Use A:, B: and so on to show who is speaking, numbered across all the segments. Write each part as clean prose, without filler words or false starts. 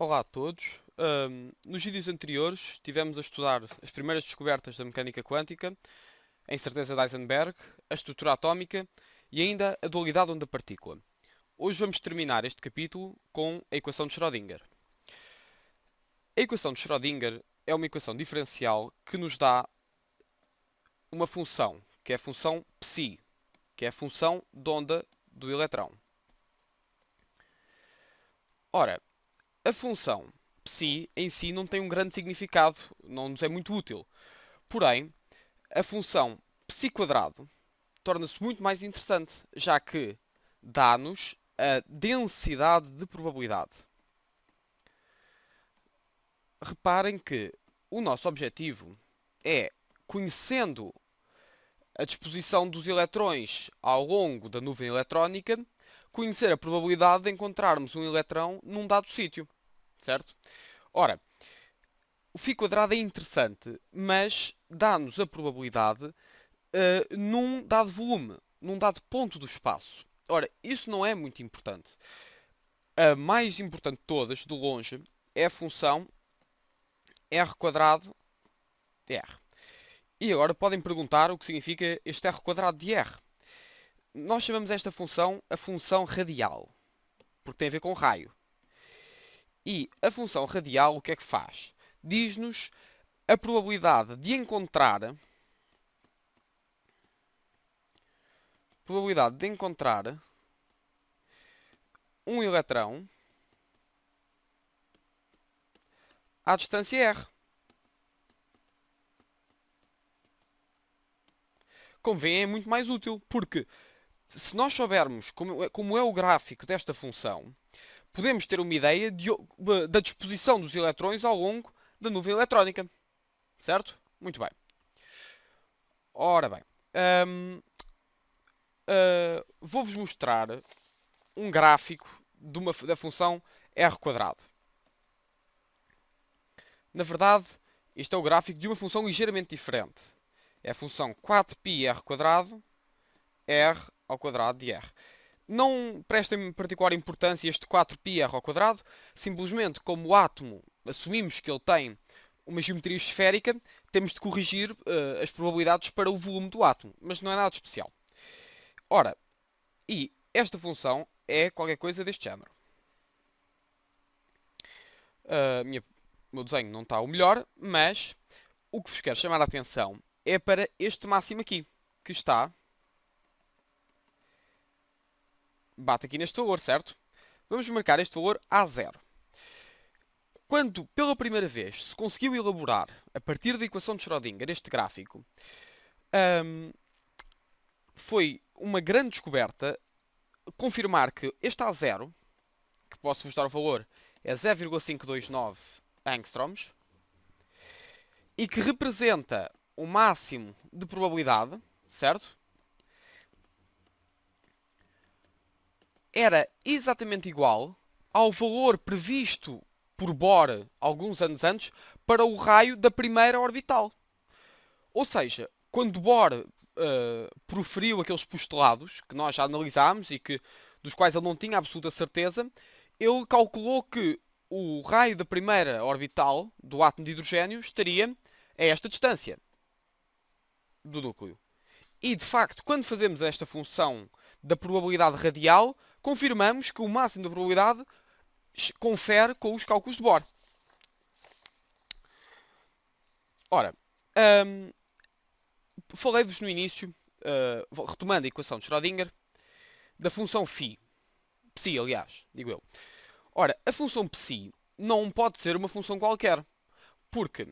A: Olá a todos. Nos vídeos anteriores estivemos a estudar as primeiras descobertas da mecânica quântica, a incerteza de Heisenberg, a estrutura atómica e ainda a dualidade onda-partícula. Hoje vamos terminar este capítulo com a equação de Schrödinger. A equação de Schrödinger é uma equação diferencial que nos dá uma função, que é a função psi, que é a função de onda do eletrão. Ora, a função psi em si não tem um grande significado, não nos é muito útil. Porém, a função psi quadrado torna-se muito mais interessante, já que dá-nos a densidade de probabilidade. Reparem que o nosso objetivo é, conhecendo a disposição dos eletrões ao longo da nuvem eletrónica, conhecer a probabilidade de encontrarmos um eletrão num dado sítio, certo? Ora, o φ quadrado é interessante, mas dá-nos a probabilidade num dado volume, num dado ponto do espaço. Ora, isso não é muito importante. A mais importante de todas, de longe, é a função r quadrado r. E agora podem perguntar o que significa este r quadrado de r. Nós chamamos esta função a função radial, porque tem a ver com raio. E a função radial o que é que faz? Diz-nos a probabilidade de encontrar um eletrão à distância r. Como veem, é muito mais útil, porque se nós soubermos como é o gráfico desta função, podemos ter uma ideia da disposição dos eletrões ao longo da nuvem eletrónica. Certo? Muito bem. Ora bem, vou-vos mostrar um gráfico da função r quadrado. Na verdade, este é o gráfico de uma função ligeiramente diferente. É a função 4πr quadrado r ao quadrado de r. Não prestem particular importância a este 4πr ao quadrado, simplesmente como o átomo assumimos que ele tem uma geometria esférica, temos de corrigir as probabilidades para o volume do átomo, mas não é nada especial. Ora, e esta função é qualquer coisa deste género. O meu desenho não está o melhor, mas o que vos quero chamar a atenção é para este máximo aqui, que está... bate aqui neste valor, certo? Vamos marcar este valor a zero. Quando, pela primeira vez, se conseguiu elaborar, a partir da equação de Schrödinger, este gráfico, foi uma grande descoberta confirmar que este A0, que posso-vos dar o valor, é 0,529 angstroms, e que representa o máximo de probabilidade, certo? Era exatamente igual ao valor previsto por Bohr alguns anos antes para o raio da primeira orbital. Ou seja, quando Bohr proferiu aqueles postulados que nós já analisámos e dos quais ele não tinha absoluta certeza, ele calculou que o raio da primeira orbital do átomo de hidrogênio estaria a esta distância do núcleo. E, de facto, quando fazemos esta função da probabilidade radial, confirmamos que o máximo da probabilidade confere com os cálculos de Bohr. Ora, falei-vos no início, retomando a equação de Schrödinger, da função φ. Psi, aliás, digo eu. Ora, a função psi não pode ser uma função qualquer. Porque,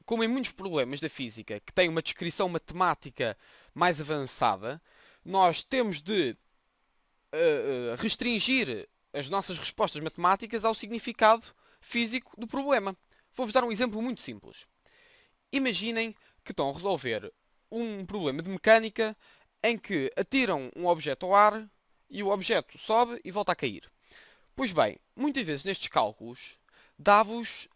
A: como em muitos problemas da física que têm uma descrição matemática mais avançada, nós temos de restringir as nossas respostas matemáticas ao significado físico do problema. Vou-vos dar um exemplo muito simples. Imaginem que estão a resolver um problema de mecânica em que atiram um objeto ao ar e o objeto sobe e volta a cair. Pois bem, muitas vezes nestes cálculos dá-vos,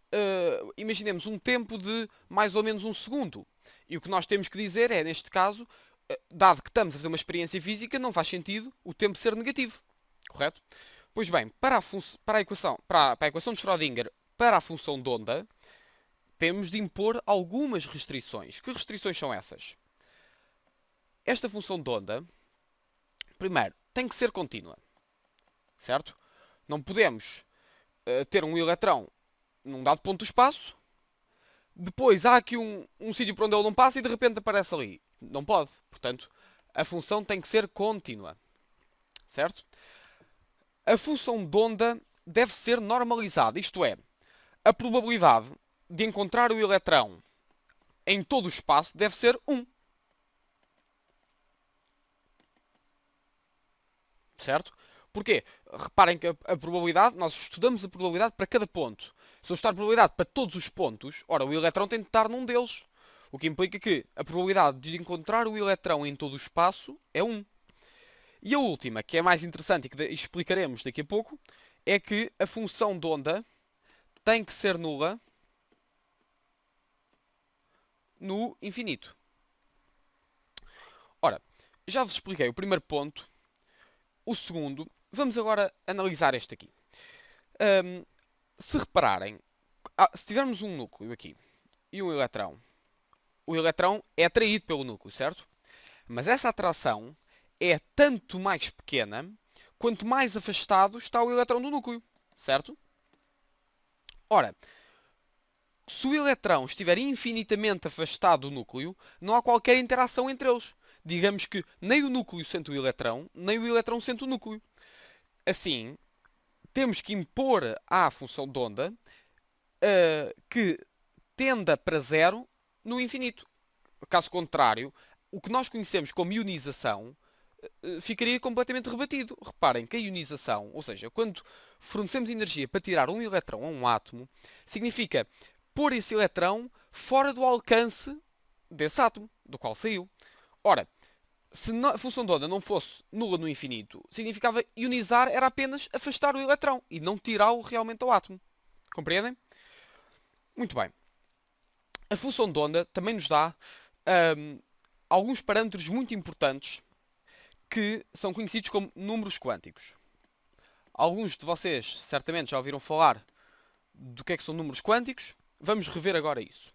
A: imaginemos, um tempo de mais ou menos um segundo. E o que nós temos que dizer é, neste caso, dado que estamos a fazer uma experiência física, não faz sentido o tempo ser negativo. Correto? Pois bem, para a equação de Schrödinger, para a função de onda, temos de impor algumas restrições. Que restrições são essas? Esta função de onda, primeiro, tem que ser contínua, certo? Não podemos ter um eletrão num dado ponto do espaço, depois há aqui um sítio por onde ele não passa e de repente aparece ali. Não pode. Portanto, a função tem que ser contínua, certo? A função de onda deve ser normalizada, isto é, a probabilidade de encontrar o eletrão em todo o espaço deve ser 1. Certo? Porquê? Reparem que a probabilidade, nós estudamos a probabilidade para cada ponto. Se eu estudar a probabilidade para todos os pontos, ora, o eletrão tem de estar num deles. O que implica que a probabilidade de encontrar o eletrão em todo o espaço é 1. E a última, que é mais interessante e que explicaremos daqui a pouco, é que a função de onda tem que ser nula no infinito. Ora, já vos expliquei o primeiro ponto. O segundo, vamos agora analisar este aqui. Se repararem, se tivermos um núcleo aqui e um eletrão, o eletrão é atraído pelo núcleo, certo? Mas essa atração é tanto mais pequena quanto mais afastado está o eletrão do núcleo, certo? Ora, se o eletrão estiver infinitamente afastado do núcleo, não há qualquer interação entre eles. Digamos que nem o núcleo sente o eletrão, nem o eletrão sente o núcleo. Assim, temos que impor à função de onda que tenda para zero no infinito. Caso contrário, o que nós conhecemos como ionização ficaria completamente rebatido. Reparem que a ionização, ou seja, quando fornecemos energia para tirar um eletrão a um átomo, significa pôr esse eletrão fora do alcance desse átomo, do qual saiu. Ora, se a função de onda não fosse nula no infinito, significava ionizar era apenas afastar o eletrão e não tirá-lo realmente ao átomo. Compreendem? Muito bem. A função de onda também nos dá alguns parâmetros muito importantes que são conhecidos como números quânticos. Alguns de vocês certamente já ouviram falar do que é que são números quânticos. Vamos rever agora isso.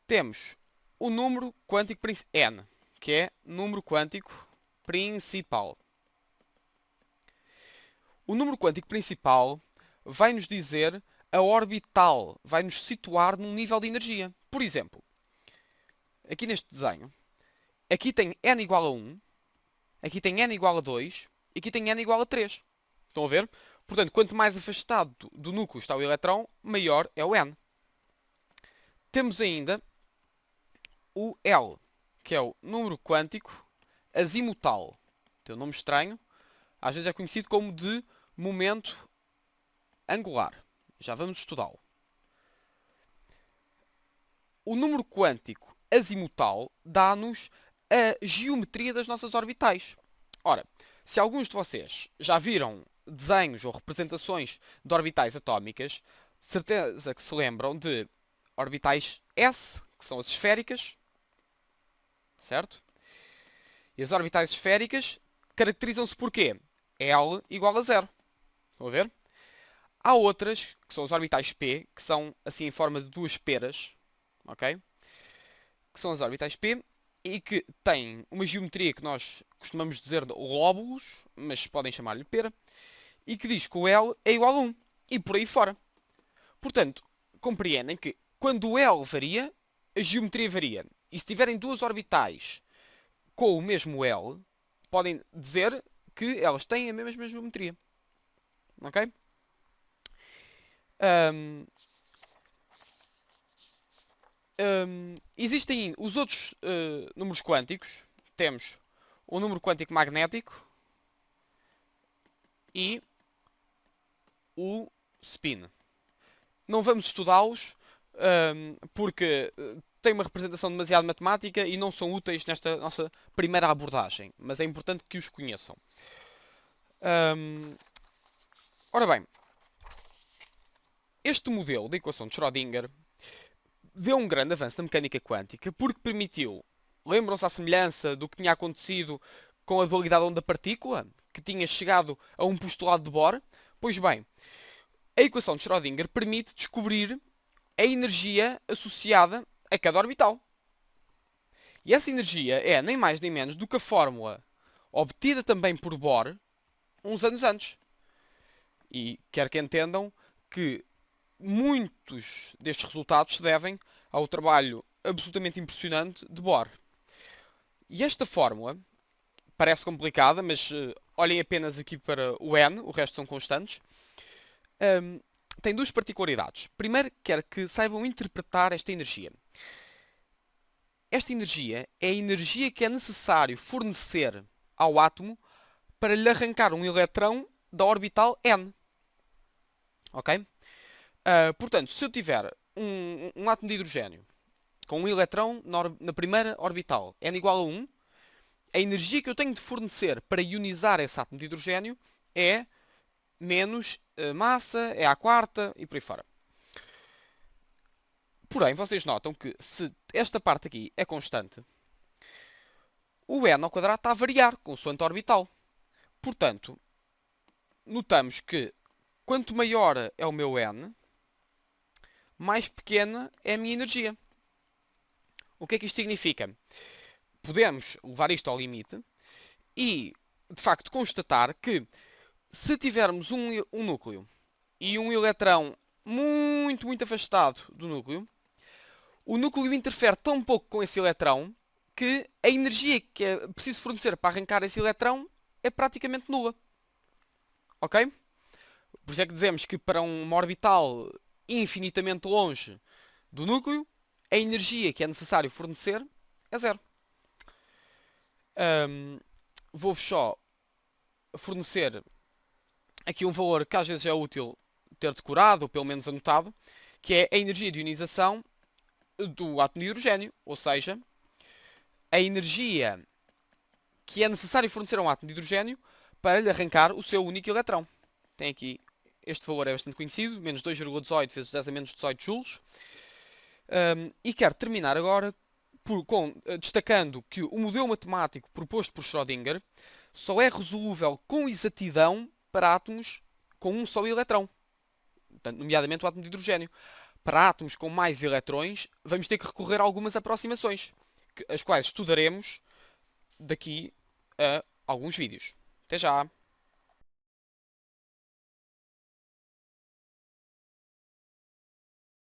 A: Temos o número quântico n, que é número quântico principal. O número quântico principal vai nos dizer a orbital, vai nos situar num nível de energia. Por exemplo, aqui neste desenho, aqui tem n igual a 1, aqui tem n igual a 2, e aqui tem n igual a 3. Estão a ver? Portanto, quanto mais afastado do núcleo está o eletrão, maior é o n. Temos ainda o L, que é o número quântico azimutal. Tem um nome estranho. Às vezes é conhecido como de momento angular. Já vamos estudá-lo. O número quântico azimutal dá-nos a geometria das nossas orbitais. Ora, se alguns de vocês já viram desenhos ou representações de orbitais atómicas, certeza que se lembram de orbitais S, que são as esféricas, certo? E as orbitais esféricas caracterizam-se por quê? L igual a 0. Estão a ver? Há outras, que são as orbitais P, que são assim em forma de duas peras, ok? Que são as orbitais P e que têm uma geometria que nós costumamos dizer de lóbulos, mas podem chamar-lhe pera, e que diz que o L é igual a 1, e por aí fora. Portanto, compreendem que quando o L varia, a geometria varia. E se tiverem duas orbitais com o mesmo L, podem dizer que elas têm a mesma geometria. Ok? Existem os outros números quânticos. Temos o número quântico magnético e o spin. Não vamos estudá-los porque têm uma representação demasiado matemática e não são úteis nesta nossa primeira abordagem. Mas é importante que os conheçam. Ora bem, este modelo da equação de Schrödinger deu um grande avanço na mecânica quântica porque permitiu, lembram-se à semelhança do que tinha acontecido com a dualidade onda-partícula, que tinha chegado a um postulado de Bohr. Pois bem, a equação de Schrödinger permite descobrir a energia associada a cada orbital. E essa energia é nem mais nem menos do que a fórmula obtida também por Bohr uns anos antes. E quero que entendam que muitos destes resultados se devem ao trabalho absolutamente impressionante de Bohr. E esta fórmula parece complicada, mas olhem apenas aqui para o n, o resto são constantes. Tem duas particularidades. Primeiro, quero que saibam interpretar esta energia. Esta energia é a energia que é necessário fornecer ao átomo para lhe arrancar um eletrão da orbital n. Ok? Portanto, se eu tiver um átomo de hidrogênio com um eletrão na primeira orbital n igual a 1, a energia que eu tenho de fornecer para ionizar esse átomo de hidrogênio é menos massa, é à quarta e por aí fora. Porém, vocês notam que se esta parte aqui é constante, o n ao quadrado está a variar consoante a orbital. Portanto, notamos que quanto maior é o meu n, mais pequena é a minha energia. O que é que isto significa? Podemos levar isto ao limite e, de facto, constatar que se tivermos um núcleo e um eletrão muito, muito afastado do núcleo, o núcleo interfere tão pouco com esse eletrão que a energia que é preciso fornecer para arrancar esse eletrão é praticamente nula. Ok? Por isso é que dizemos que para uma orbital infinitamente longe do núcleo, a energia que é necessário fornecer é zero. Vou-vos só fornecer aqui um valor que às vezes é útil ter decorado, ou pelo menos anotado, que é a energia de ionização do átomo de hidrogênio, ou seja, a energia que é necessário fornecer a um átomo de hidrogênio para lhe arrancar o seu único eletrão. Tem aqui, este valor é bastante conhecido, menos 2,18 vezes 10 a menos 18 joules. E quero terminar agora destacando que o modelo matemático proposto por Schrödinger só é resolúvel com exatidão para átomos com um só eletrão, nomeadamente o átomo de hidrogênio. Para átomos com mais eletrões, vamos ter que recorrer a algumas aproximações, as quais estudaremos daqui a alguns vídeos. Até já!